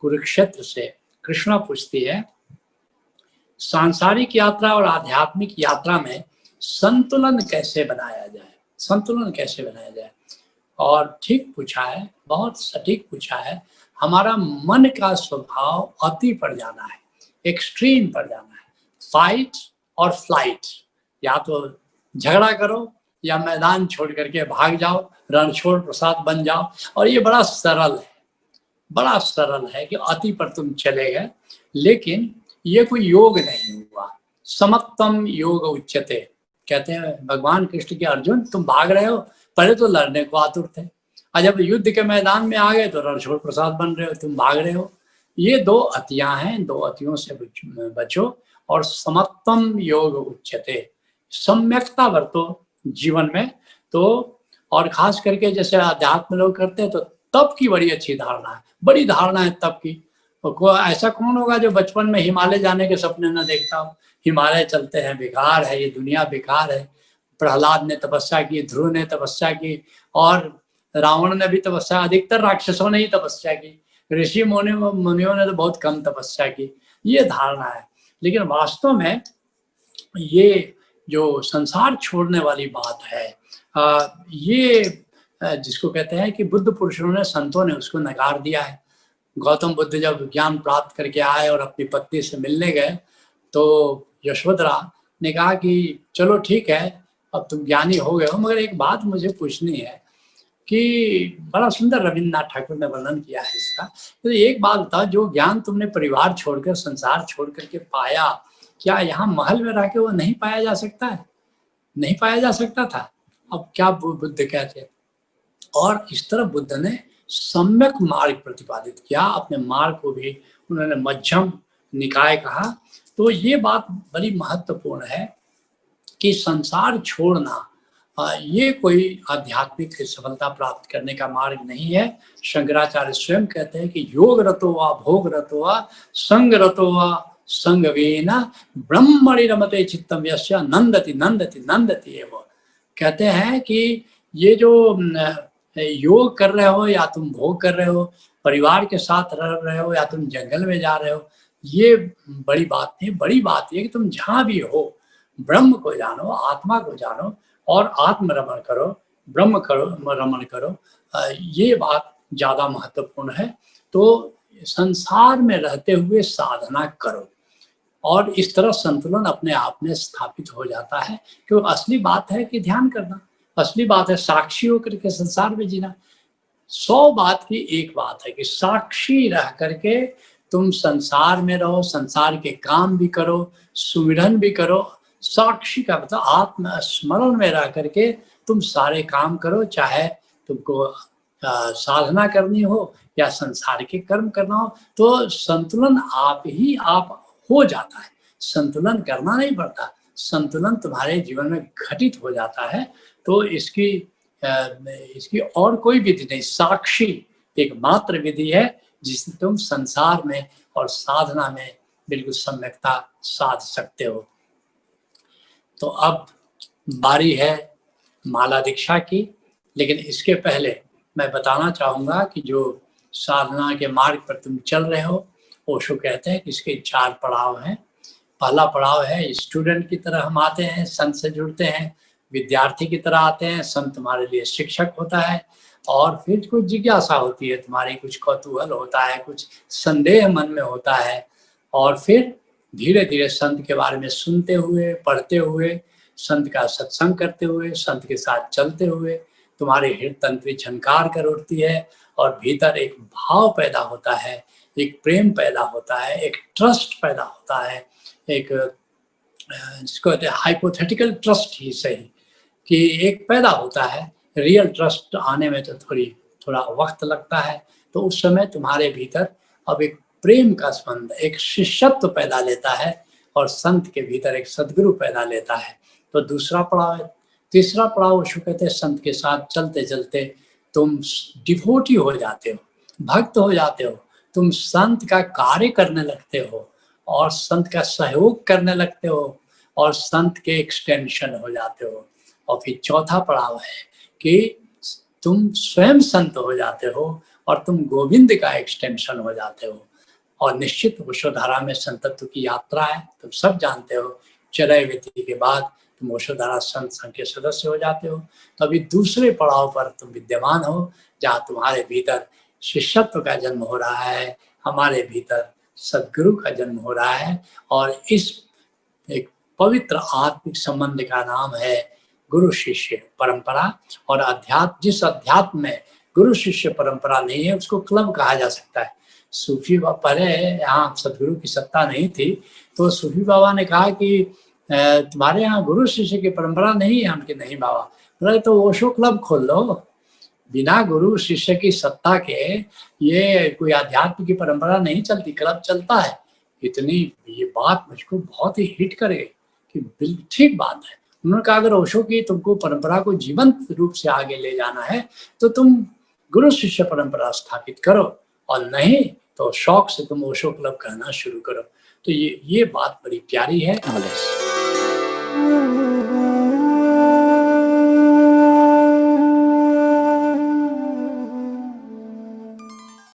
कुरुक्षेत्र से कृष्णा पूछती है, सांसारिक यात्रा और आध्यात्मिक यात्रा में संतुलन कैसे बनाया जाए, संतुलन कैसे बनाया जाए। और ठीक पूछा है, बहुत सटीक पूछा है। हमारा मन का स्वभाव अति पर जाना है, एक्सट्रीम पर जाना है, फाइट और फ्लाइट, या तो झगड़ा करो या मैदान छोड़ करके भाग जाओ, रणछोड़ प्रसाद बन जाओ। और ये बड़ा सरल है, बड़ा सरल है कि अति पर तुम चले गए, लेकिन ये कोई योग नहीं हुआ। समत्तम योग उच्यते, कहते हैं भगवान कृष्ण के, अर्जुन तुम भाग रहे हो, पहले तो लड़ने को आतुर थे, और जब युद्ध के मैदान में आ गए तो रणछोड़ प्रसाद बन रहे हो, तुम भाग रहे हो। ये दो अतियां हैं, दो अतियों से बचो। और समत्तम योग उच्यते, सम्यकता बरतो जीवन में। तो और खास करके जैसे अध्यात्म लोग करते हैं तो तप की बड़ी अच्छी धारणा है, बड़ी धारणा है तप की। ऐसा कौन होगा जो बचपन में हिमालय जाने के सपने न देखता हो। हिमालय चलते हैं, बेकार है, ये दुनिया बेकार है। प्रहलाद ने तपस्या की, ध्रुव ने तपस्या की, और रावण ने भी तपस्या, अधिकतर राक्षसों ने ही तपस्या की, ऋषि मुनियों ने तो बहुत कम तपस्या की। ये धारणा है। लेकिन वास्तव में ये जो संसार छोड़ने वाली बात है, ये जिसको कहते हैं कि बुद्ध पुरुषों ने, संतों ने उसको नकार दिया है। गौतम बुद्ध जब ज्ञान प्राप्त करके आए और अपनी पत्नी से मिलने गए तो यशोधरा ने कहा कि चलो ठीक है, अब तुम ज्ञानी हो गए हो, मगर एक बात मुझे पूछनी है कि बड़ा सुंदर रविन्द्रनाथ ठाकुर ने वर्णन किया है इसका। तो एक बात बताओ, जो ज्ञान तुमने परिवार छोड़कर, संसार छोड़ करके पाया, क्या यहाँ महल में रह के वो नहीं पाया जा सकता है? नहीं पाया जा सकता था। अब क्या बुद्ध कहते। और इस तरह बुद्ध ने सम्यक मार्ग प्रतिपादित किया, अपने मार्ग को भी उन्होंने मध्यम निकाय कहा। तो ये बात बड़ी महत्वपूर्ण है कि संसार छोड़ना ये कोई आध्यात्मिक सफलता प्राप्त करने का मार्ग नहीं है। शंकराचार्य स्वयं कहते हैं कि योग रतो वा भोग रतो वा संग रतो वा संगवेन ब्रह्मणि रमते चित्तम यस्य नंदति नंदति नंदति एव। कहते हैं कि ये जो योग कर रहे हो या तुम भोग कर रहे हो, परिवार के साथ रह रहे हो या तुम जंगल में जा रहे हो, ये बड़ी बात नहीं। बड़ी बात ये कि तुम जहाँ भी हो ब्रह्म को जानो, आत्मा को जानो और आत्म रमण करो, ब्रह्म करो, रमण करो। ये बात ज़्यादा महत्वपूर्ण है। तो संसार में रहते हुए साधना करो, और इस तरह संतुलन अपने आप में स्थापित हो जाता है। क्योंकि असली बात है कि ध्यान करना, असली बात है साक्षी होकर के संसार में जीना। 100 बात की एक बात है कि साक्षी रह करके तुम संसार में रहो, संसार के काम भी करो, सुमिरन भी करो। साक्षी का मतलब आत्म स्मरण में रह करके तुम सारे काम करो, चाहे तुमको साधना करनी हो या संसार के कर्म करना हो। तो संतुलन आप ही आप हो जाता है, संतुलन करना नहीं पड़ता, संतुलन तुम्हारे जीवन में घटित हो जाता है। तो इसकी और कोई विधि नहीं, साक्षी एकमात्र विधि है जिससे तुम संसार में और साधना में बिल्कुल सम्यकता साध सकते हो। तो अब बारी है माला दीक्षा की, लेकिन इसके पहले मैं बताना चाहूँगा कि जो साधना के मार्ग पर तुम चल रहे हो, ओशो कहते हैं कि इसके 4 पड़ाव हैं। पहला पड़ाव है स्टूडेंट की तरह हम आते हैं, संत से जुड़ते हैं, विद्यार्थी की तरह आते हैं, संत तुम्हारे लिए शिक्षक होता है, और फिर कुछ जिज्ञासा होती है तुम्हारी, कुछ कौतूहल होता है, कुछ संदेह मन में होता है, और फिर धीरे धीरे संत के बारे में सुनते हुए, पढ़ते हुए, संत का सत्संग करते हुए, संत के साथ चलते हुए तुम्हारे हृदय तंत्री झनकार कर उठती है, और भीतर एक भाव पैदा होता है, एक प्रेम पैदा होता है, एक ट्रस्ट पैदा होता है, एक जिसको कहते हैं हाइपोथेटिकल ट्रस्ट ही सही, कि एक पैदा होता है। रियल ट्रस्ट आने में तो थोड़ा वक्त लगता है। तो उस समय तुम्हारे भीतर अब एक प्रेम का संबंध, एक शिष्यत्व पैदा लेता है, और संत के भीतर एक सदगुरु पैदा लेता है। तो दूसरा पड़ाव है। तीसरा पड़ाव उसको कहते हैं संत के साथ चलते चलते तुम डिवोटी हो जाते हो, भक्त हो जाते हो, तुम संत का कार्य करने लगते हो और संत का सहयोग करने लगते हो और संत के एक्सटेंशन हो जाते हो। और फिर चौथा पड़ाव है कि तुम स्वयं संत हो जाते हो और तुम गोविंद का एक्सटेंशन हो जाते हो। और निश्चित ओशोधारा में संतत्व की यात्रा है, तुम सब जानते हो। चरैवेति के बाद तुम ओशोधारा संत संघ के सदस्य हो जाते हो। तो अभी दूसरे पड़ाव पर तुम विद्यमान हो, जहाँ तुम्हारे भीतर शिष्यत्व का जन्म हो रहा है, हमारे भीतर सद्गुरु का जन्म हो रहा है। और इस एक पवित्र आत्मिक संबंध का नाम है गुरु शिष्य परंपरा। और अध्यात्म, जिस अध्यात्म में गुरु शिष्य परंपरा नहीं है, उसको क्लब कहा जा सकता है। सूफी बाबा, पहले यहाँ सदगुरु की सत्ता नहीं थी, तो सूफी बाबा ने कहा कि तुम्हारे यहाँ गुरु शिष्य की परंपरा नहीं है। हमके नहीं बाबा, बोले तो ओशो क्लब खोल लो। बिना गुरु शिष्य की सत्ता के ये कोई आध्यात्म की परंपरा नहीं चलती, क्लब चलता है। इतनी ये बात मुझको बहुत ही हिट करे कि बिल्कुल ठीक बात है। उन्होंने कहा अगर ओशो की तुमको परंपरा को जीवंत रूप से आगे ले जाना है तो तुम गुरु शिष्य परंपरा स्थापित करो, और नहीं तो शौक से तुम ओशो क्लब कहना शुरू करो। तो ये बात बड़ी प्यारी है।